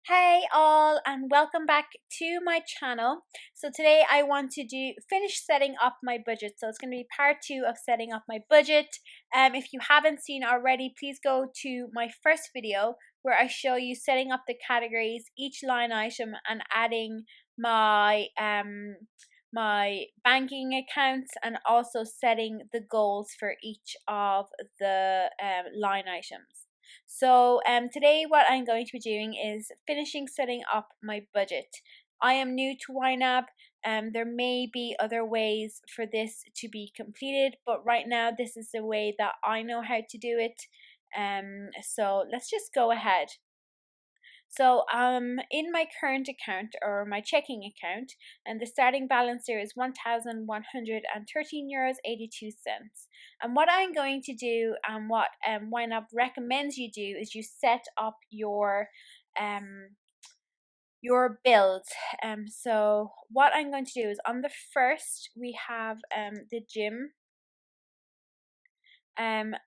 Hey all, and welcome back to my channel. So today I want to finish setting up my budget. So it's going to be part 2 of setting up my budget. If you haven't seen already, please go to my first video where I show you setting up the categories, each line item, and adding my my banking accounts, and also setting the goals for each of the line items. So today what I'm going to be doing is finishing setting up my budget. I am new to YNAB. There may be other ways for this to be completed, but right now this is the way that I know how to do it. So let's just go ahead. So in my current account, or my checking account, and the starting balance there is €1,113.82. And what I'm going to do, and what YNAB recommends you do, is you set up your bills. So what I'm going to do is, on the first we have the gym, and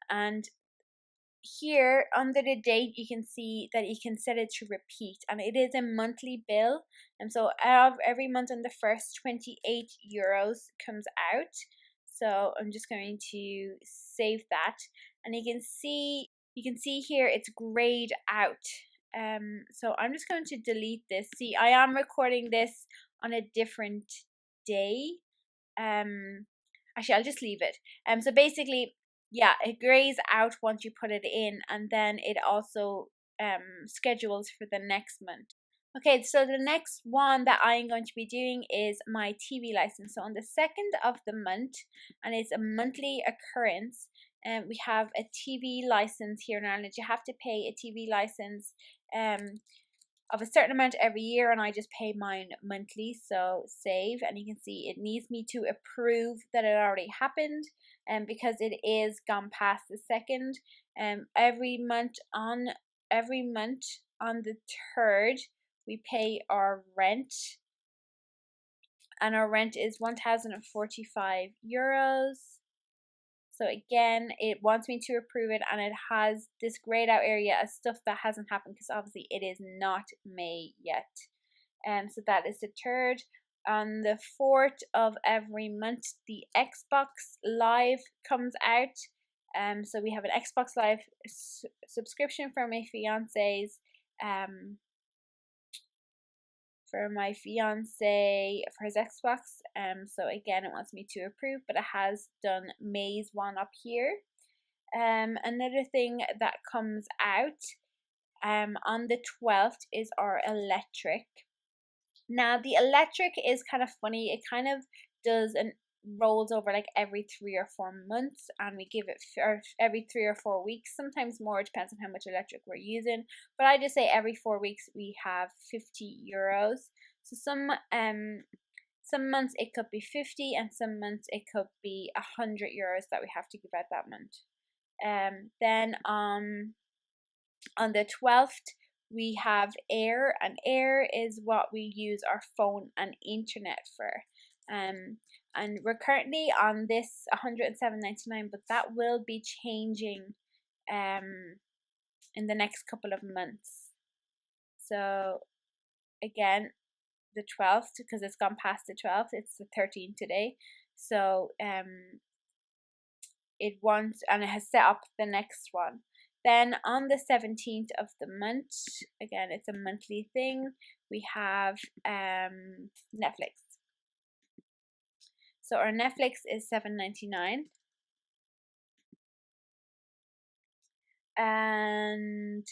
here under the date you can see that you can set it to repeat, and it is a monthly bill, and so out of every month on the first, €28 comes out. So I'm just going to save that, and you can see here it's grayed out. So I'm just going to delete this. See, I am recording this on a different day. Actually I'll just leave it. So basically, yeah, it grays out once you put it in, and then it also schedules for the next month. Okay, so the next one that I'm going to be doing is my TV license. So on the 2nd of the month, and it's a monthly occurrence, and we have a TV license here in Ireland. You have to pay a TV license of a certain amount every year, and I just pay mine monthly. So save, and you can see it needs me to approve that it already happened, and because it is gone past the 2nd. Every month on the 3rd we pay our rent, and our rent is €1,045. So again, it wants me to approve it, and it has this grayed out area as stuff that hasn't happened, because obviously it is not May yet. So that is the 3rd. On the 4th of every month, the Xbox Live comes out. So we have an Xbox Live subscription for my fiance's for his Xbox. So again, it wants me to approve, but it has done May's one up here. Another thing that comes out on the 12th is our electric. Now the electric is kind of funny. It kind of rolls over like every 3 or 4 months, and we give it every 3 or 4 weeks, sometimes more, it depends on how much electric we're using, but I just say every 4 weeks we have €50. So some months it could be 50, and some months it could be €100 that we have to give out that month. Then on the 12th we have air, and air is what we use our phone and internet for. And we're currently on this $107.99, but that will be changing in the next couple of months. So again, the 12th, because it's gone past the 12th, it's the 13th today. So it wants, and it has set up the next one. Then on the 17th of the month, again it's a monthly thing, we have Netflix. So our Netflix is $7.99. And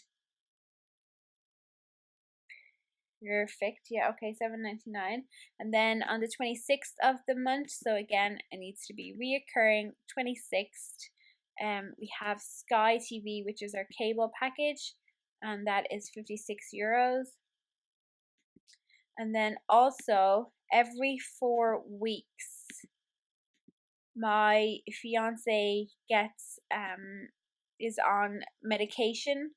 perfect, yeah, okay, $7.99. And then on the 26th of the month, so again it needs to be reoccurring, 26th, we have Sky TV, which is our cable package, and that is €56. And then also every 4 weeks my fiance gets is on medication.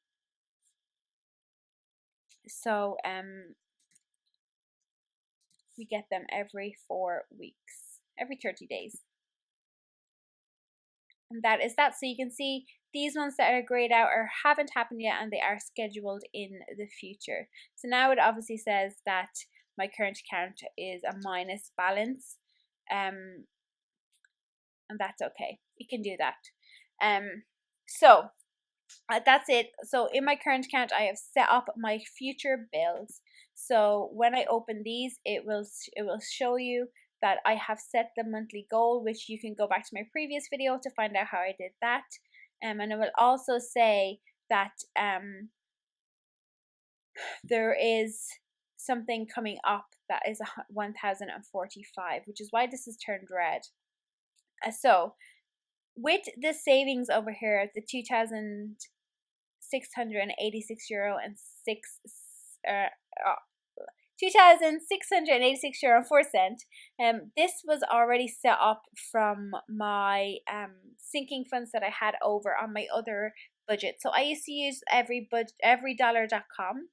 So we get them every 4 weeks, every 30 days. And that is that. So you can see these ones that are grayed out or haven't happened yet, and they are scheduled in the future. So now it obviously says that my current account is a minus balance, and that's okay. You can do that. So that's it. So in my current account, I have set up my future bills. So when I open these, it will show you that I have set the monthly goal, which you can go back to my previous video to find out how I did that. And it will also say that there is something coming up that is 1,045, which is why this is turned red. So with the savings over here, the 2,686 euro and 2,686 euro and 4 cent. This was already set up from my sinking funds that I had over on my other budget. So I used to use everydollar.com,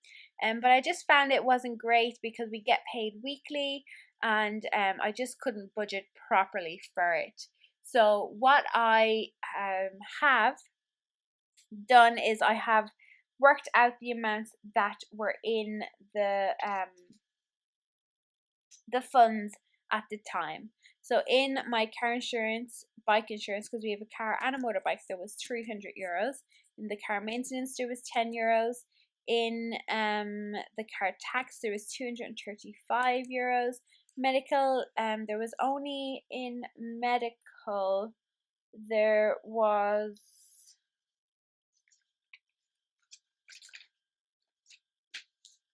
but I just found it wasn't great because we get paid weekly, and I just couldn't budget properly for it. So what I have done is I have worked out the amounts that were in the funds at the time. So in my car insurance, bike insurance, because we have a car and a motorbike, there was 300 euros. In the car maintenance, there was 10 euros. In the car tax, there was 235 euros. Medical, there was only in medical, there was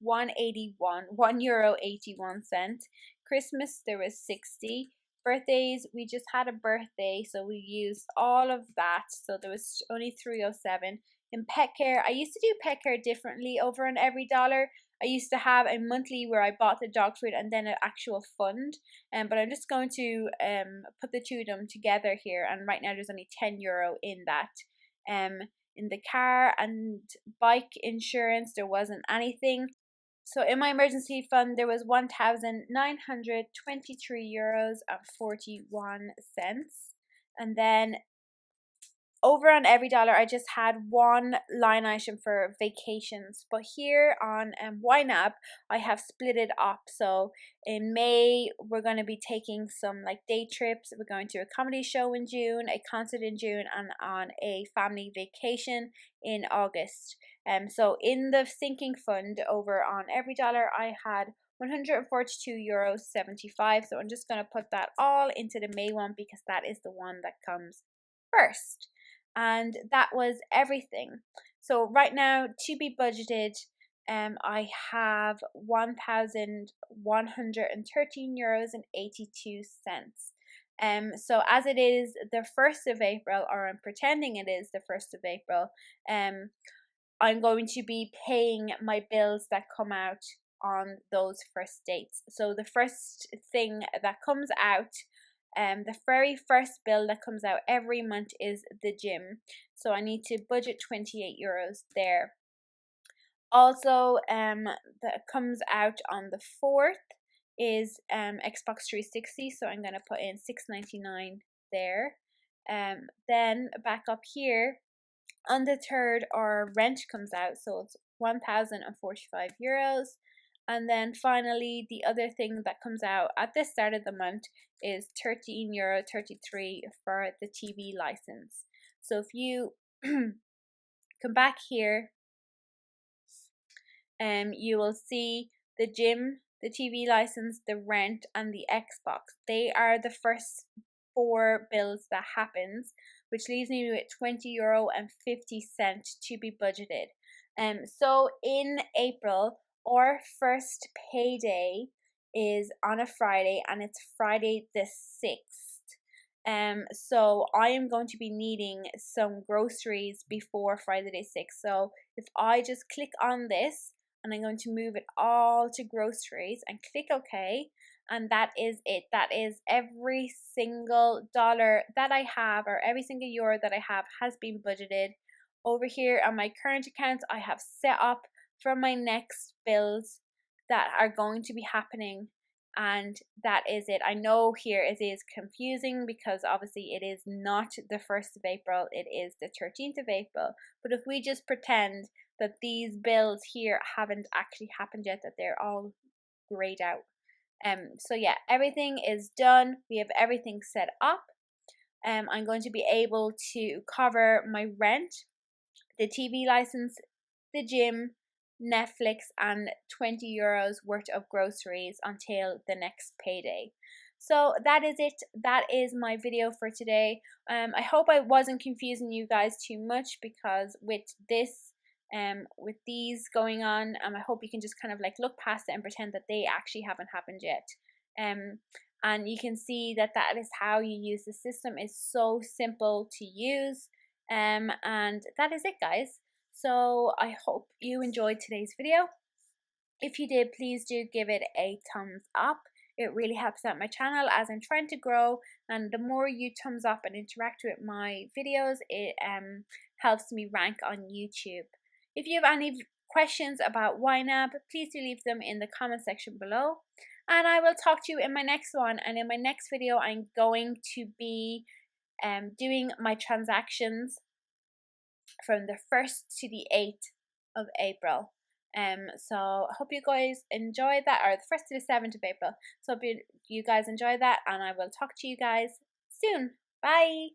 €1.81. Christmas, there was 60. Birthdays, we just had a birthday, so we used all of that, so there was only 307. In pet care, I used to do pet care differently over on Every Dollar. I used to have a monthly where I bought the dog food and then an actual fund, but I'm just going to put the two of them together here, and right now there's only €10 in that. In the car and bike insurance, there wasn't anything. So in my emergency fund, there was 1,923 euros and 41 cents. And then over on Every Dollar, I just had one line item for vacations. But here on YNAB, I have split it up. So in May, we're going to be taking some like day trips. We're going to a comedy show in June, a concert in June, and on a family vacation in August. So in the sinking fund over on Every Dollar, I had €142.75. So I'm just going to put that all into the May one because that is the one that comes first. And that was everything. So right now, to be budgeted, I have €1,113.82. So as it is the 1st of April, or I'm pretending it is the 1st of April, I'm going to be paying my bills that come out on those first dates. So the first thing that comes out, the very first bill that comes out every month is the gym. So I need to budget €28 there. Also, that comes out on the 4th is Xbox 360. So I'm going to put in $6.99 there. Then back up here on the 3rd, our rent comes out. So it's €1,045. And then finally, the other thing that comes out at the start of the month is €13.33 for the TV license. So if you come back here, you will see the gym, the TV license, the rent, and the Xbox. They are the first 4 bills that happens, which leaves me with €20.50 to be budgeted. So in April, our first payday is on a Friday, and it's Friday the 6th. So I am going to be needing some groceries before Friday the 6th. So if I just click on this, and I'm going to move it all to groceries and click OK, and that is it. That is every single dollar that I have, or every single euro that I have, has been budgeted. Over here on my current accounts, I have set up for my next bills that are going to be happening And that is it. I know here it is confusing because obviously it is not the 1st of April, it is the 13th of April. But if we just pretend that these bills here haven't actually happened yet, that they're all grayed out. So yeah, everything is done. We have everything set up. I'm going to be able to cover my rent, the TV license, the gym, Netflix, and €20 worth of groceries until the next payday. So that is it. That is my video for today. I hope I wasn't confusing you guys too much, because with this with these going on, I hope you can just kind of like look past it and pretend that they actually haven't happened yet. And you can see that that is how you use the system. It's so simple to use. And that is it, guys. So I hope you enjoyed today's video. If you did, please do give it a thumbs up. It really helps out my channel as I'm trying to grow, and the more you thumbs up and interact with my videos, it helps me rank on YouTube. If you have any questions about YNAB, please do leave them in the comment section below, and I will talk to you in my next one. And in my next video, I'm going to be doing my transactions from the 1st to the 8th of April. So I hope you guys enjoy that, or the 1st to the 7th of April. So I hope you guys enjoy that, and I will talk to you guys soon. Bye.